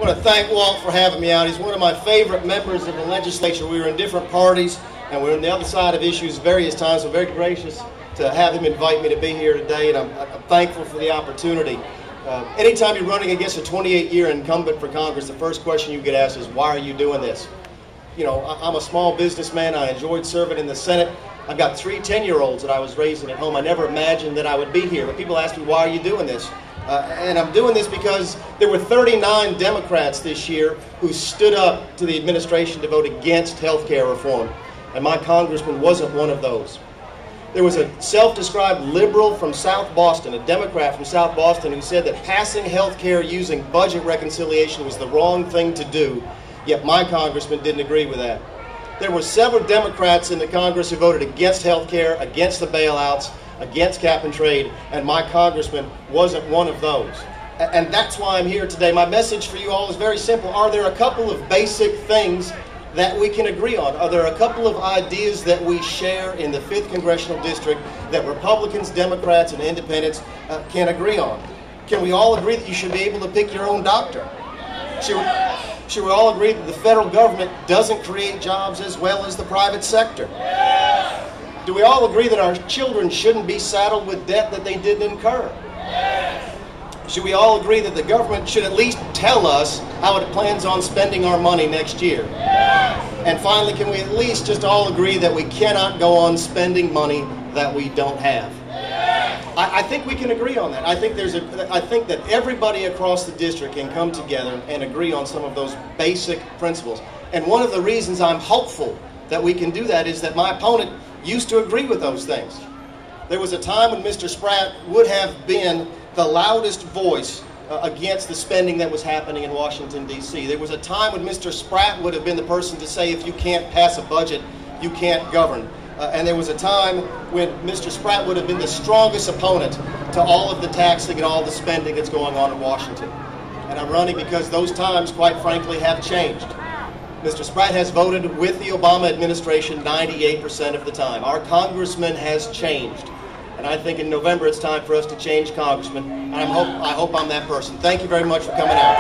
I want to thank Walt for having me out. He's one of my favorite members of the legislature. We were in different parties, and we were on the other side of issues various times, so very gracious to have him invite me to be here today, and I'm thankful for the opportunity. Anytime you're running against a 28-year incumbent for Congress, the first question you get asked is, why are you doing this? You know, I'm a small businessman. I enjoyed serving in the Senate. I've got 3 10-year-olds that I was raising at home. I never imagined that I would be here, but people ask me, why are you doing this? And I'm doing this because there were 39 Democrats this year who stood up to the administration to vote against health care reform, and my congressman wasn't one of those. There was a self-described liberal from South Boston, a Democrat from South Boston, who said that passing health care using budget reconciliation was the wrong thing to do, yet my congressman didn't agree with that. There were several Democrats in the Congress who voted against health care, against the bailouts, against cap and trade, and my congressman wasn't one of those. And that's why I'm here today. My message for you all is very simple. Are there a couple of basic things that we can agree on? Are there a couple of ideas that we share in the 5th Congressional District that Republicans, Democrats, and Independents can agree on? Can we all agree that you should be able to pick your own doctor? Should we all agree that the federal government doesn't create jobs as well as the private sector? Do we all agree that our children shouldn't be saddled with debt that they didn't incur? Should we all agree that the government should at least tell us how it plans on spending our money next year? And finally, can we at least just all agree that we cannot go on spending money that we don't have? I think we can agree on that. I think that everybody across the district can come together and agree on some of those basic principles. And one of the reasons I'm hopeful that we can do that is that my opponent used to agree with those things. There was a time when Mr. Spratt would have been the loudest voice against the spending that was happening in Washington, D.C. There was a time when Mr. Spratt would have been the person to say, if you can't pass a budget, you can't govern. And there was a time when Mr. Spratt would have been the strongest opponent to all of the taxing and all the spending that's going on in Washington. And I'm running because those times, quite frankly, have changed. Mr. Spratt has voted with the Obama administration 98% of the time. Our congressman has changed. And I think in November it's time for us to change Congressman. And I hope I'm that person. Thank you very much for coming out.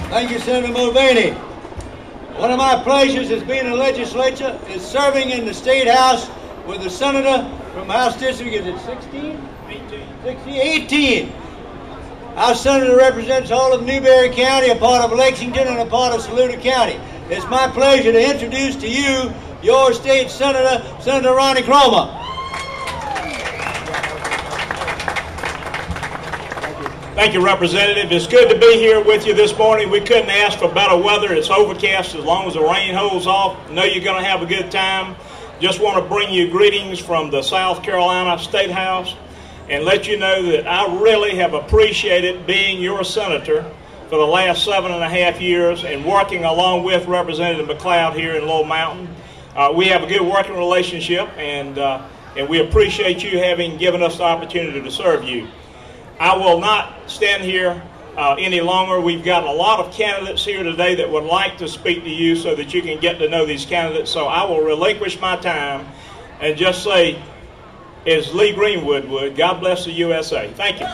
Thank you, Senator Mulvaney. One of my pleasures as being in the legislature is serving in the State House with a senator from House District, is it 16? 18. Our senator represents all of Newberry County, a part of Lexington, and a part of Saluda County. It's my pleasure to introduce to you your state senator, Senator Ronnie Cromer. Thank you, Representative. It's good to be here with you this morning. We couldn't ask for better weather. It's overcast as long as the rain holds off. I know you're going to have a good time. Just want to bring you greetings from the South Carolina State House and let you know that I really have appreciated being your senator for the last 7.5 years and working along with Representative McLeod here in Lowell Mountain. We have a good working relationship, and we appreciate you having given us the opportunity to serve you. I will not stand here any longer. We've got a lot of candidates here today that would like to speak to you so that you can get to know these candidates. So I will relinquish my time and just say, as Lee Greenwood would, God bless the USA. Thank you.